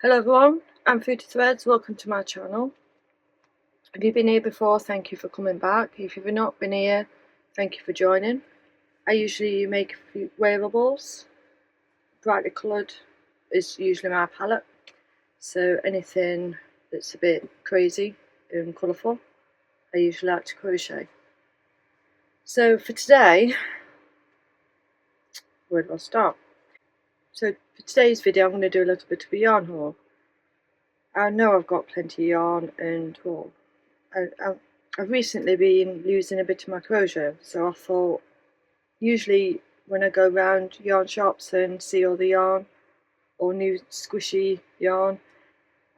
Hello everyone, I'm Fruity Threads, welcome to my channel. If you've been here before, thank you for coming back. If you've not been here, thank you for joining. I usually make a few wearables. Brightly coloured is usually my palette, so anything that's a bit crazy and colourful, I usually like to crochet. So for today, where do I start? So for today's video I'm going to do a little bit of a yarn haul. I know I've got plenty of yarn and well, I've recently been losing a bit of my crochet, so I thought usually when I go around yarn shops and see all the yarn or new squishy yarn,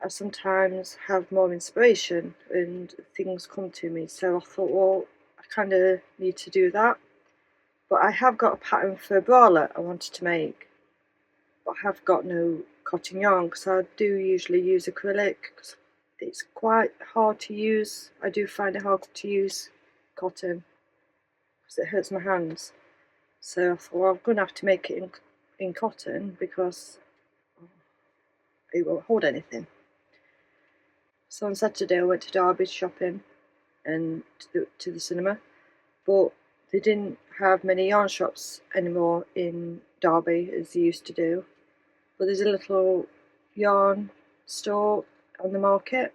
I sometimes have more inspiration and things come to me, so I thought, well, I kind of need to do that. But I have got a pattern for a bralette I wanted to make, but I have got no cotton yarn because I do usually use acrylic because it's quite hard to use. I do find it hard to use cotton because it hurts my hands. So I thought, well, I'm going to have to make it in cotton because it won't hold anything. So on Saturday I went to Derby shopping and to the cinema, but they didn't have many yarn shops anymore in Derby as they used to do. But there's a little yarn store on the market,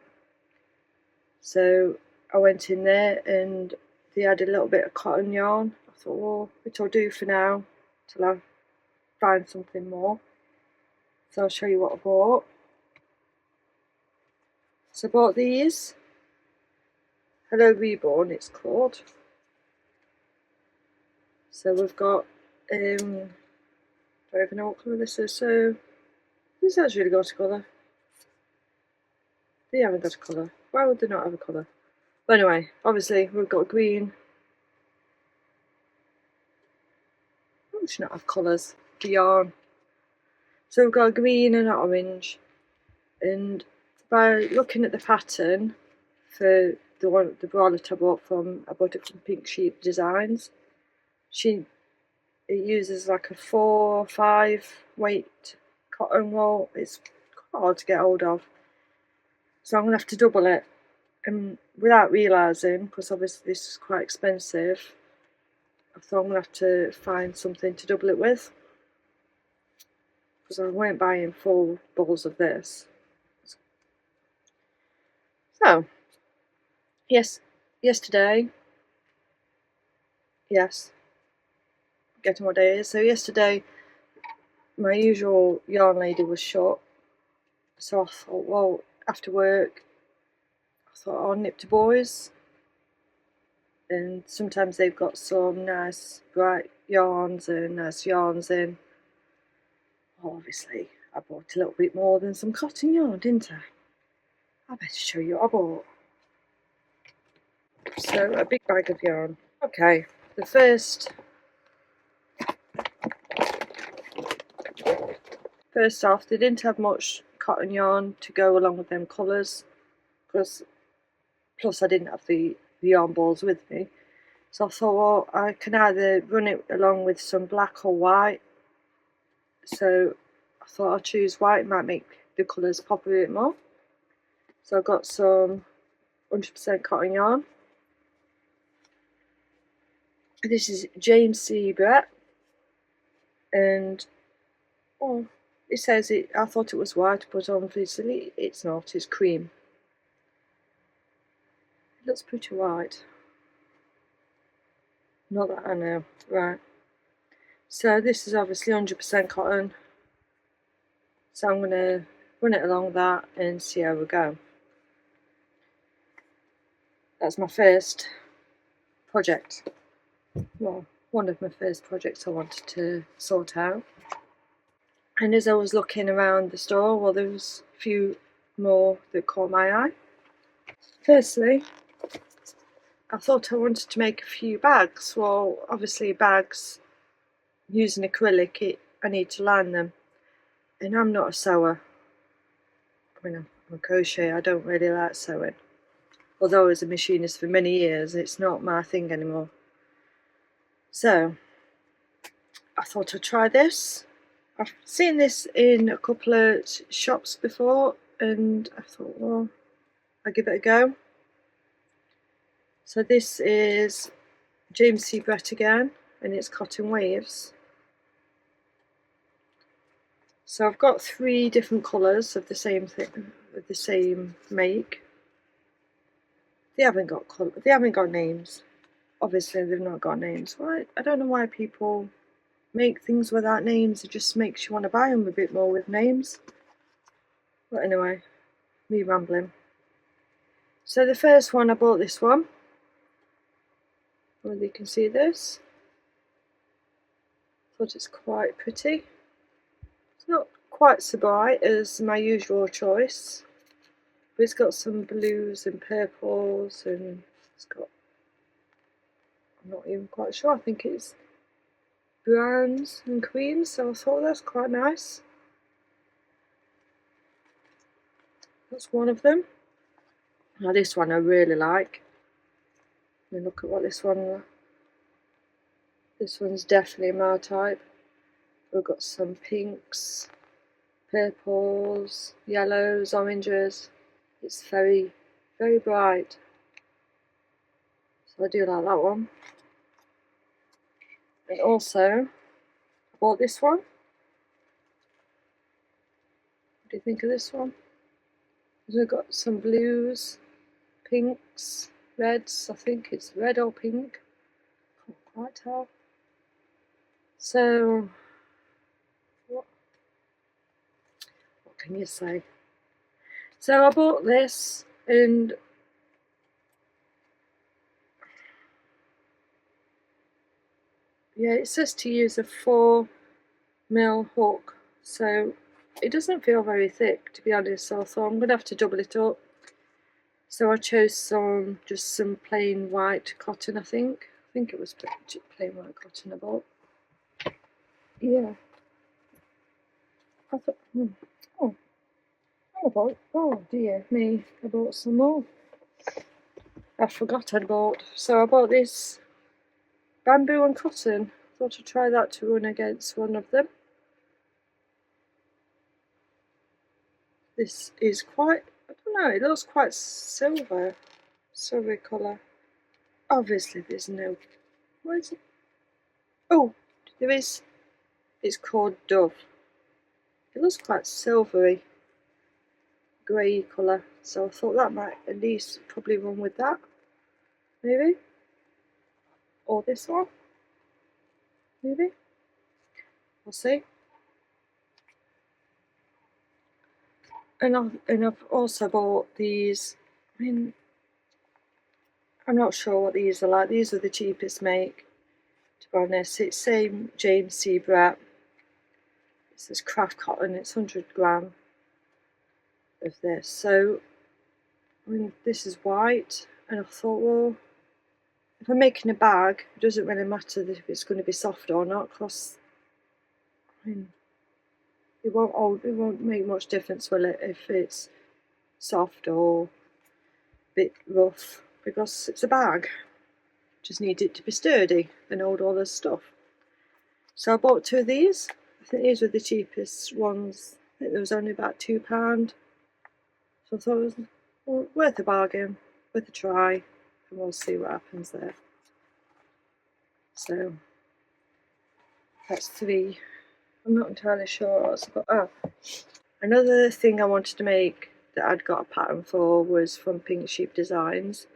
so I went in there and they had a little bit of cotton yarn. I thought, well, it'll do for now till I find something more. So I'll show you what I bought. So I bought these, Hello Reborn it's called. So we've got, I don't even know what colour this is, so this has really got a colour. They haven't got a colour. Why would they not have a colour? But anyway, obviously we've got green. Oh, it should not have colours, the yarn. So we've got a green and an orange. And by looking at the pattern for the bralette I bought it from Pink Sheep Designs, it uses like a 4 or 5 weight cotton wool. It's quite hard to get hold of, so I'm going to have to double it, and without realising, because obviously this is quite expensive, I thought I'm going to have to find something to double it with, because I weren't buying full balls of this. So yesterday, getting what day it is. So yesterday my usual yarn lady was shut, so I thought, well, after work I thought I'll nip to Boys, and sometimes they've got some nice bright yarns and nice yarns in. Well, obviously I bought a little bit more than some cotton yarn, didn't I? I better show you what I bought. So a big bag of yarn. Okay, the first off, they didn't have much cotton yarn to go along with them colours, plus I didn't have the yarn balls with me, so I thought, well, I can either run it along with some black or white, so I thought I'll choose white. It might make the colours pop a bit more. So I got some 100% cotton yarn. This is James C. Brett, and it says it. I thought it was white, but obviously it's not. It's cream. It looks pretty white. Not that I know. Right. So this is obviously 100% cotton. So I'm going to run it along that and see how we go. That's my first project. Well, one of my first projects I wanted to sort out. And as I was looking around the store, well, there was a few more that caught my eye. Firstly, I thought I wanted to make a few bags. Well, obviously bags, using acrylic, I need to line them. And I'm not a sewer. I mean, I'm a crocheter, I don't really like sewing. Although I was a machinist for many years, it's not my thing anymore. So I thought I'd try this. I've seen this in a couple of shops before and I thought, well, I'll give it a go. So this is James C. Brett again, and it's Cotton Waves. So I've got 3 different colours of the same thing, of the same make. They haven't got names. Obviously they've not got names. Why? I don't know why people make things without names. It just makes you want to buy them a bit more with names. But anyway, me rambling. So the first one, I bought this one. Whether you can see this. Thought it's quite pretty. It's not quite so bright as my usual choice, but it's got some blues and purples, and it's got, I'm not even quite sure, I think it's browns and creams, so I thought that's quite nice. That's one of them. Now this one I really like. Let me look at what this one's definitely my type. We've got some pinks, purples, yellows, oranges. It's very, very bright. So I do like that one. And also, I bought this one. What do you think of this one? We've got some blues, pinks, reds. I think it's red or pink. Can't quite tell. So, what can you say? So I bought this, and yeah, it says to use a 4mm hook, so it doesn't feel very thick, to be honest, so I thought I'm going to have to double it up. So I chose just some plain white cotton, I think it was plain white cotton I bought. Yeah. I thought, oh dear me, I bought some more. I forgot I'd bought. So I bought this bamboo and cotton. Thought I'd try that to run against one of them. This is quite, I don't know, it looks quite silvery colour. Obviously there's no, what is it? Oh, there is, it's called Dove. It looks quite silvery, grey colour, so I thought that might at least probably run with that, maybe. Or this one, maybe. We'll see. And I've also bought these. I mean, I'm not sure what these are like. These are the cheapest make, to be honest. It's same James C. Brett. It says craft cotton. It's 100g of this. So, I mean, this is white, and I thought, well, if I'm making a bag, it doesn't really matter if it's going to be soft or not, because I mean, it won't make much difference, will it, if it's soft or a bit rough, because it's a bag. Just need it to be sturdy and hold all this stuff. So I bought 2 of these. I think these were the cheapest ones. I think there was only about £2. So I thought it was worth a bargain, worth a try, and we'll see what happens there. So that's 3. I'm not entirely sure what else I got. Oh, another thing I wanted to make that I'd got a pattern for was from Pink Sheep Designs.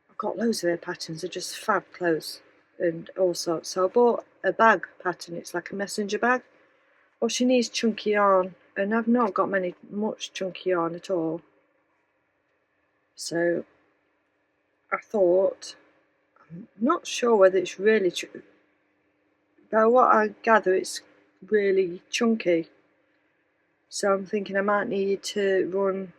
I've got loads of their patterns, they're just fab clothes and all sorts. So I bought a bag pattern, it's like a messenger bag. Well, she needs chunky yarn, and I've not got much chunky yarn at all. So I thought, I'm not sure whether it's really but what I gather it's really chunky. So I'm thinking I might need to run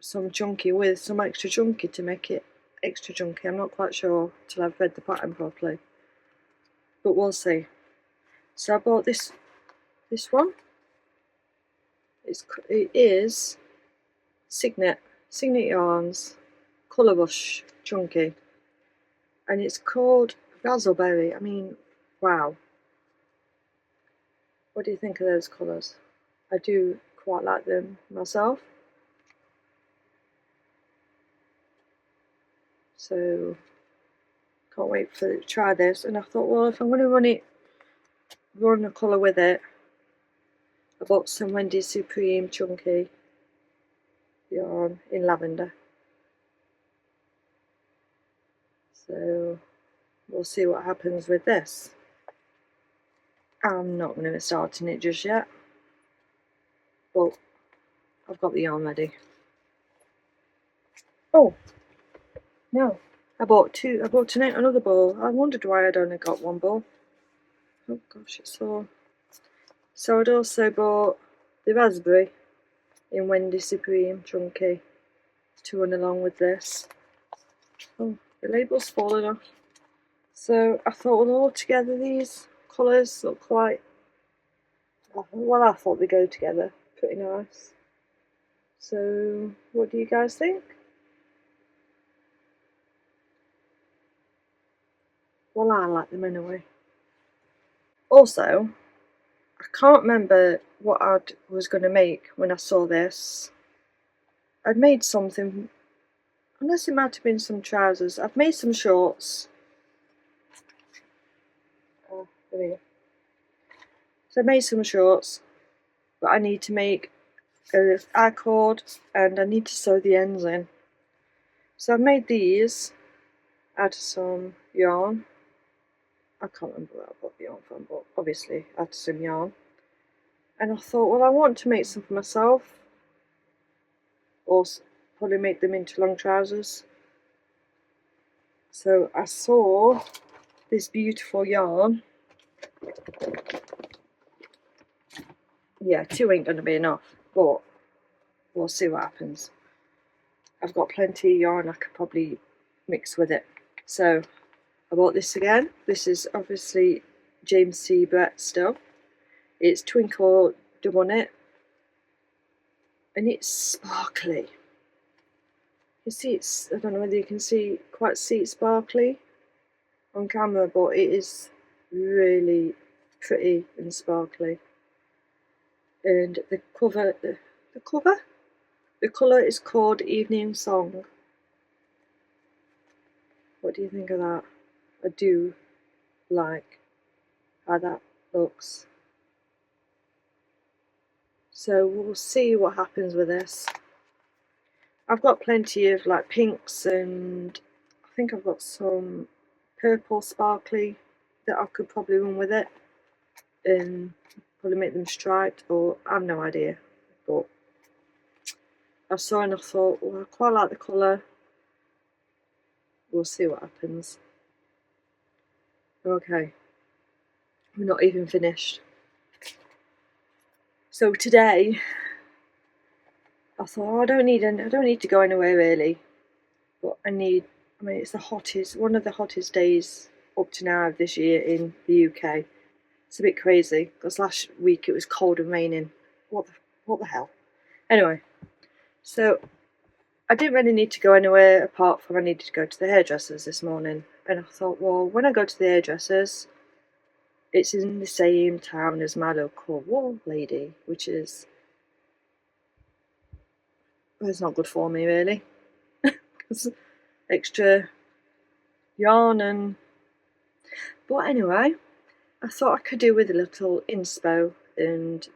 some chunky with some extra chunky to make it extra chunky. I'm not quite sure till I've read the pattern properly, but we'll see. So I bought this one. It is Signet Yarns Colour Rush Chunky, and it's called Razzleberry. I mean, wow. What do you think of those colours? I do quite like them myself. So can't wait to try this. And I thought, well, if I'm going to run a colour with it, I bought some Wendy's Supreme Chunky yarn in lavender. So we'll see what happens with this. I'm not going to be starting it just yet, but I've got the yarn ready. Oh no, I bought tonight another ball. I wondered why I'd only got one ball. Oh gosh, it's sore. So I'd also bought the raspberry in Wendy Supreme Chunky to run along with this. Oh, the label's fallen off. So I thought, well, all together these colours look quite, well, I thought they go together pretty nice. So what do you guys think? Well, I like them anyway. Also, I can't remember what I was going to make when I saw this. I'd made something, unless it might have been some trousers. I've made some shorts. Oh, there we go. So I made some shorts, but I need to make a I-cord and I need to sew the ends in. So I've made these out of some yarn. I can't remember where I bought the yarn from, but obviously out of some yarn. And I thought, well, I want to make some for myself, or probably make them into long trousers. So I saw this beautiful yarn. Yeah, 2 ain't going to be enough, but we'll see what happens. I've got plenty of yarn I could probably mix with it. So I bought this again. This is obviously James C. Brett stuff. It's Twinkle Double Knit, and it's sparkly. You see, I don't know whether you can quite see it sparkly on camera, but it is really pretty and sparkly. And the colour is called Evening Song. What do you think of that? I do like how that looks. So we'll see what happens with this. I've got plenty of like pinks, and I think I've got some purple sparkly that I could probably run with it and probably make them striped, or I have no idea. But I saw and I thought, well, I quite like the colour. We'll see what happens. Okay, we're not even finished. So today I thought, oh, I don't need to go anywhere really, but I mean, it's one of the hottest days up to now of this year in the UK. It's a bit crazy because last week it was cold and raining. What the hell? Anyway, so I didn't really need to go anywhere apart from I needed to go to the hairdressers this morning. And I thought, well, when I go to the hairdressers, it's in the same town as my local wall lady, which is, well, it's not good for me really. Because extra yarn but anyway, I thought I could do with a little inspo and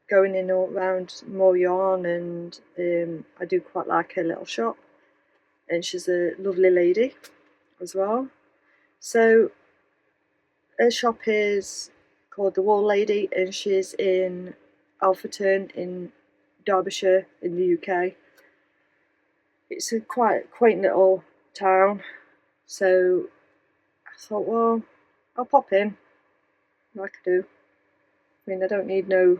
going in all around more yarn, and I do quite like her little shop, and she's a lovely lady as well. So her shop is called the Wool Lady, and she's in Alfreton in Derbyshire in the UK. It's a quite quaint little town, so I thought, well, I'll pop in like I do. I mean, I don't need no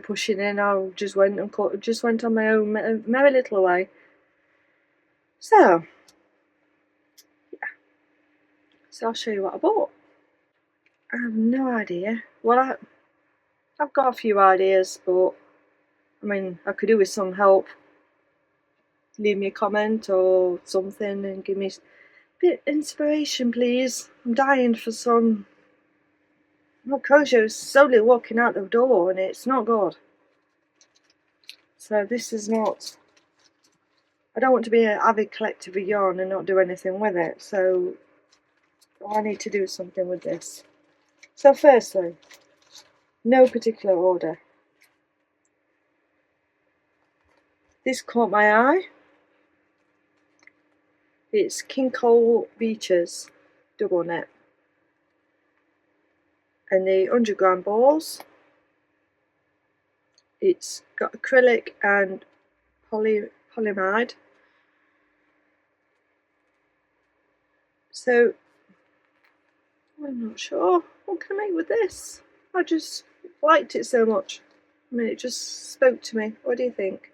pushing in. I just went on my own merry little way. So yeah, so I'll show you what I bought. I have no idea. Well, I've got a few ideas, but I mean, I could do with some help. Leave me a comment or something and give me a bit of inspiration, please. I'm dying for some My crochet is slowly walking out the door and it's not good. So this is not, I don't want to be an avid collector of yarn and not do anything with it, so I need to do something with this. So firstly, no particular order. This caught my eye. It's King Cole Beaches double knit. And the 100-gram balls. It's got acrylic and polyamide. So I'm not sure what can I make with this. I just liked it so much. I mean, it just spoke to me. What do you think?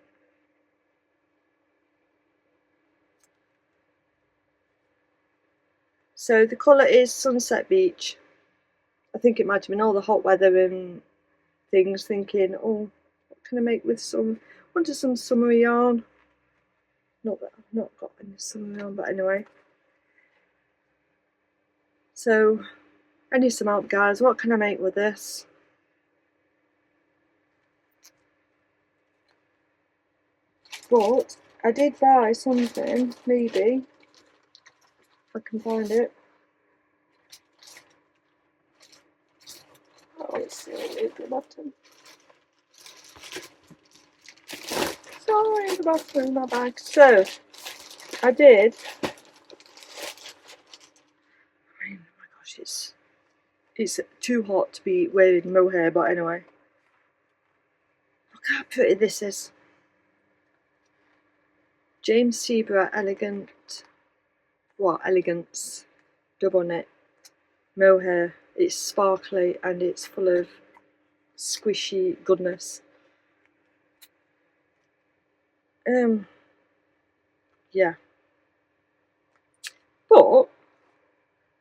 So the colour is Sunset Beach. I think it might have been all the hot weather and things, thinking, oh, what can I make with some, wanted some summer yarn. Not that I've not got any summer yarn, but anyway. So I need some help, guys. What can I make with this? But I did buy something, maybe, if I can find it. Oh, let's see, at the bottom. Sorry, the bottom in my bag. So, I did. Oh my gosh, it's too hot to be wearing mohair, but anyway. Look how pretty this is. James Zebra Elegance double knit mohair. It's sparkly and it's full of squishy goodness. Yeah. But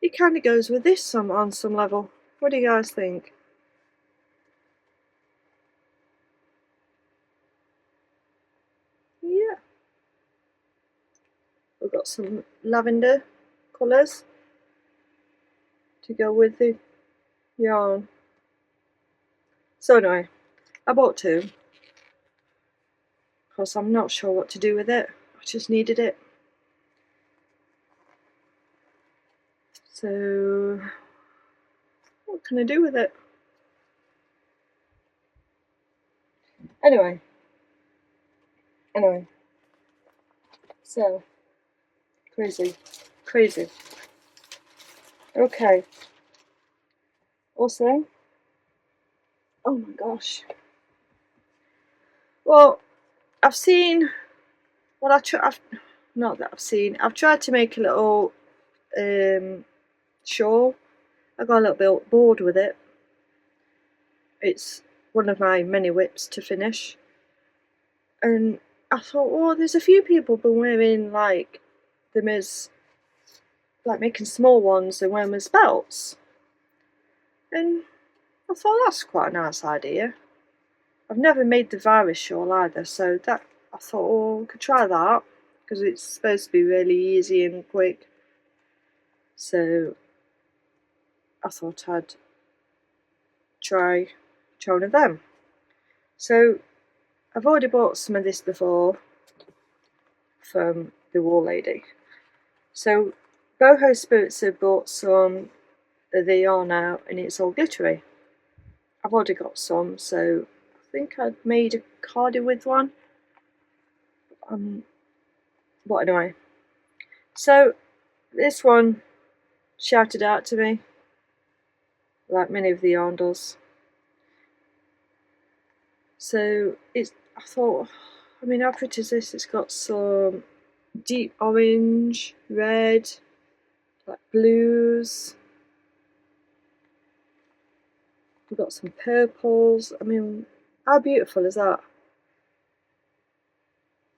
it kind of goes with this on some level. What do you guys think? Yeah. We've got some lavender colours to go with the yarn. So anyway, I bought two because I'm not sure what to do with it. I just needed it. So what can I do with it? Anyway. So crazy. Okay. Also, oh my gosh. Well, I've seen. Well, not that I've seen. I've tried to make a little shawl. I got a little bit bored with it. It's one of my many whips to finish, and I thought, well, there's a few people been wearing like them as like making small ones and wearing them as belts, and I thought that's quite a nice idea. I've never made the virus shawl either, so that I thought, oh, I could try that because it's supposed to be really easy and quick. So I thought I'd try one of them. So I've already bought some of this before from the Wool Lady. So Boho Spirits have bought some of the yarn out and it's all glittery. I've already got some, so I think I'd made a cardi with one. But anyway, so this one shouted out to me, like many of the yarn does. So I thought, I mean, how pretty is this? It's got some deep orange, red, like blues. We've got some purples. I mean, how beautiful is that?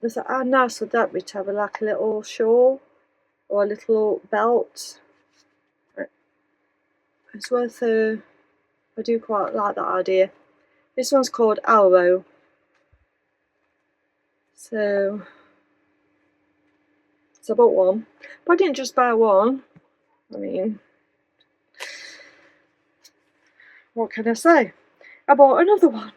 I thought, how nice would that be to have like a little shawl or a little belt? It's worth I do quite like that idea. This one's called Alro. So I bought one, but I didn't just buy one. I mean, what can I say? I bought another one.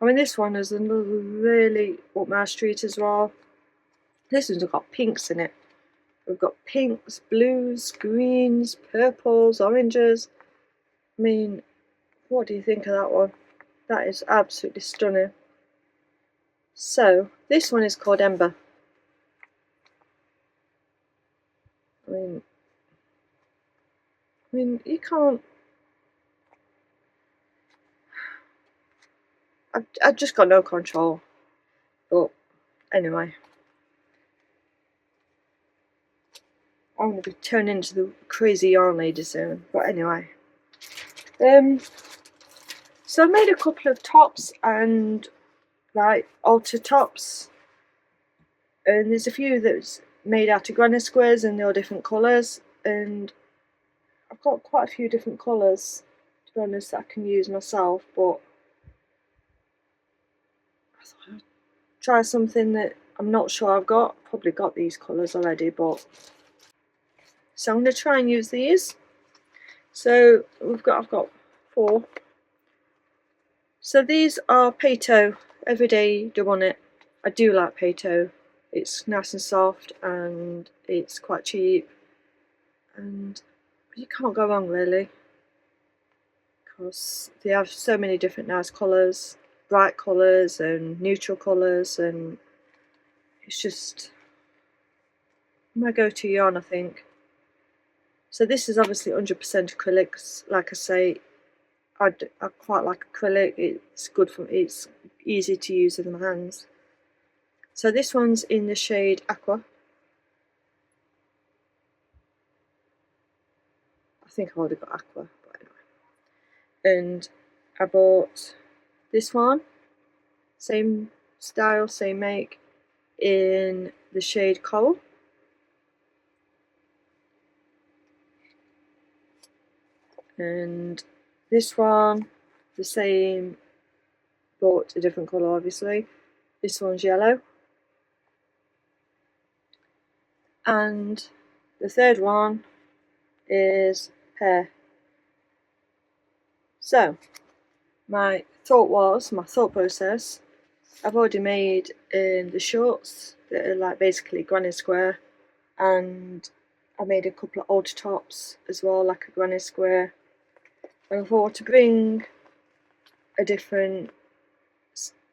I mean, this one is another really up my street as well. This one's got pinks in it. We've got pinks, blues, greens, purples, oranges. I mean, what do you think of that one? That is absolutely stunning. So, this one is called Ember. I mean, you can't. I've just got no control. But anyway, I'm going to be turning into the crazy yarn lady soon. But anyway, so I made a couple of tops and like altar tops, and there's a few that's made out of granny squares and they're all different colours, and I've got quite a few different colours, to be honest, that I can use myself, but I thought I'd try something that I'm not sure I've got. Probably got these colours already, but so I'm going to try and use these. So I've got 4. So these are Pato Everyday Double Knit. I do like Pato. It's nice and soft and it's quite cheap, and you can't go wrong really, because they have so many different nice colours, bright colours and neutral colours, and it's just my go-to yarn, I think. So this is obviously 100% acrylics. Like I say, I quite like acrylic. It's good for, it's easy to use with my hands. So this one's in the shade Aqua. I think I've already got Aqua, but anyway. And I bought this one, same style, same make, in the shade Coral. And this one, the same, but a different colour obviously. This one's yellow. And the third one is pear. So my thought process, I've already made the shorts that are like basically granny square, and I made a couple of altar tops as well, like a granny square. And I thought to bring a different,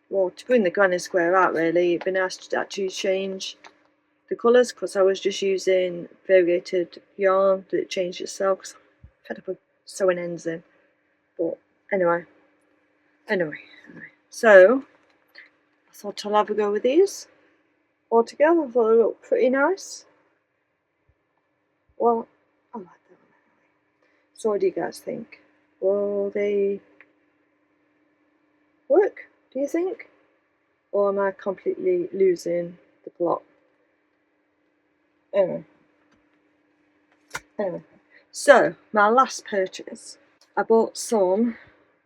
well, to bring the granny square out really, it'd be nice to actually change the colours, because I was just using variegated yarn that changed itself, because I'm fed up with sewing ends in. But anyway, so I thought I'll have a go with these all together. I thought they looked pretty nice. Well, I like them. So what do you guys think? Will they work, do you think? Or am I completely losing the plot? Anyway, so my last purchase, I bought some,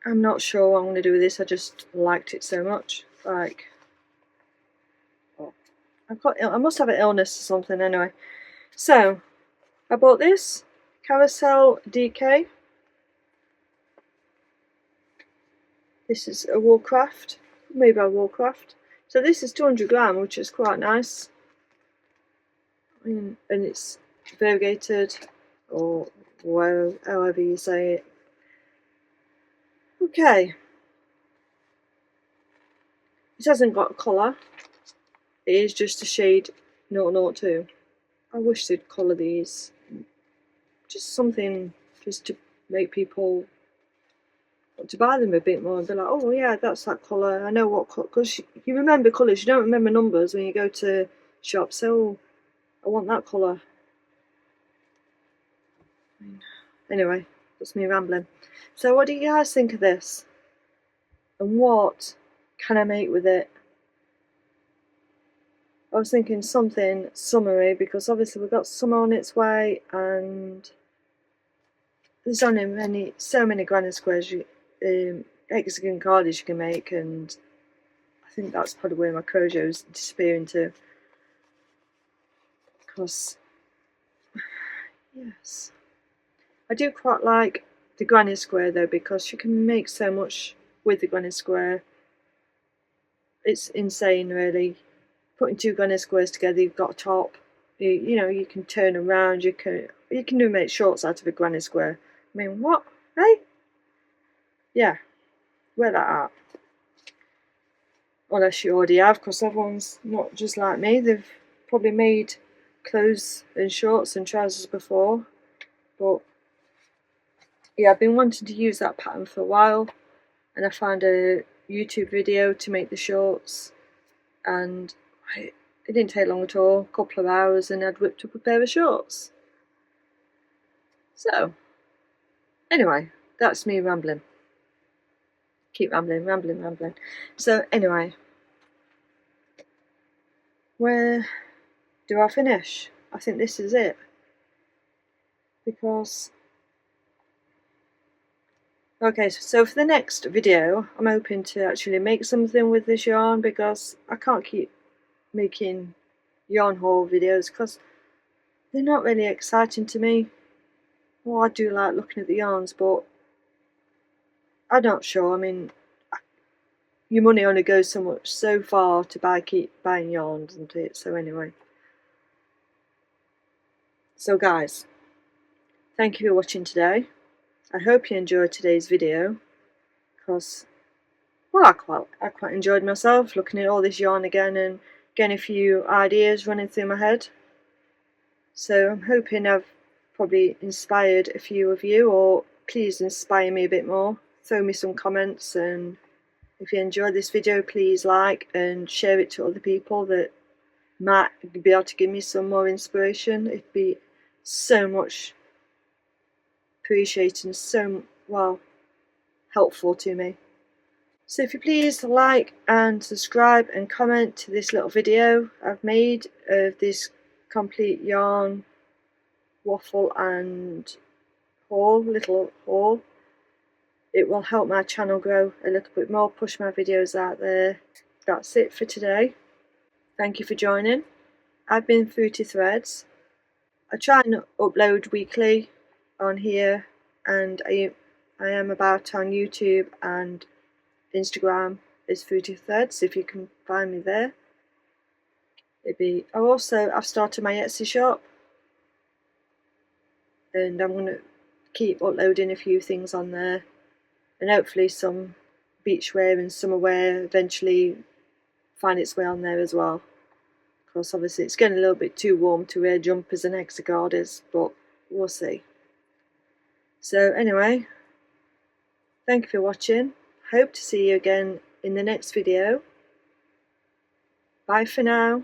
I'm not sure what I'm going to do with this, I just liked it so much. Like, oh, I must have an illness or something anyway. So, I bought this Carousel DK. This is a Woolcraft, made by Woolcraft. So this is 200 gram, which is quite nice. And it's variegated, or however you say it. Okay. It hasn't got a colour. It is just a shade 002. I wish they'd colour these. Just something just to make people want to buy them a bit more and be like, oh yeah, that's that colour. I know what colour. Because you remember colours, you don't remember numbers when you go to shops. So, oh, I want that colour. Anyway, that's me rambling. So what do you guys think of this? And what can I make with it? I was thinking something summery, because obviously we've got summer on its way, and there's only so many granny squares, hexagon cardis you can make, and I think that's probably where my crochet is disappearing to. Because, yes, I do quite like the granny square though, because you can make so much with the granny square. It's insane really. Putting two granny squares together, you've got a top. You know, you can turn around, you can do make shorts out of a granny square. I mean, what? Hey? Yeah, wear that out. Unless you already have, because everyone's not just like me. They've probably made clothes and shorts and trousers before. But yeah, I've been wanting to use that pattern for a while, and I found a YouTube video to make the shorts, and it didn't take long at all, a couple of hours, and I'd whipped up a pair of shorts. So anyway, that's me rambling. Keep rambling. So anyway, where do I finish? I think this is it, because okay, so for the next video I'm hoping to actually make something with this yarn, because I can't keep making yarn haul videos because they're not really exciting to me. Well, I do like looking at the yarns, but I'm not sure. I mean, your money only goes so far to keep buying yarns, isn't it? So anyway, so guys, thank you for watching today. I hope you enjoyed today's video, because well, I quite enjoyed myself looking at all this yarn again and getting a few ideas running through my head. So I'm hoping I've probably inspired a few of you, or please inspire me a bit more. Throw me some comments, and if you enjoyed this video, please like and share it to other people that might be able to give me some more inspiration. It'd be so much appreciated and so, well, helpful to me. So if you please like and subscribe and comment to this little video I've made of this complete yarn waffle and little haul. It will help my channel grow a little bit more, push my videos out there. That's it for today. Thank you for joining. I've been Fruity Threads. I try and upload weekly on here, and I am about on YouTube and Instagram is Fruity Threads, if you can find me there. I've started my Etsy shop, and I'm going to keep uploading a few things on there, and hopefully some beachwear and summerwear eventually find its way on there as well, because obviously it's getting a little bit too warm to wear jumpers and hexagarders, but we'll see. So anyway, thank you for watching. Hope to see you again in the next video. Bye for now.